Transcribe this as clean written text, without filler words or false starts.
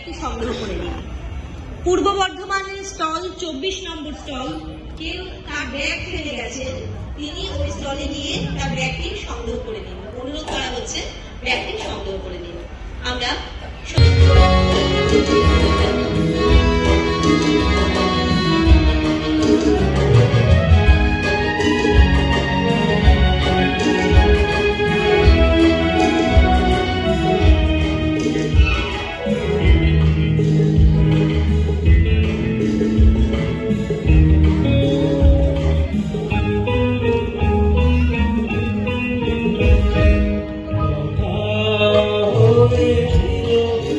ব্যাগটি সংগ্রহ করে নিন। পূর্ব বর্ধমানের স্টল 24 নম্বর স্টল, কেউ তার ব্যাগ ফেলে গেছে, তিনি ওই স্টলে গিয়ে তার ব্যাগটি সংগ্রহ করে নিন। অনুরোধ করা হচ্ছে ব্যাগটি সংগ্রহ করে নিন। আমরা Oh,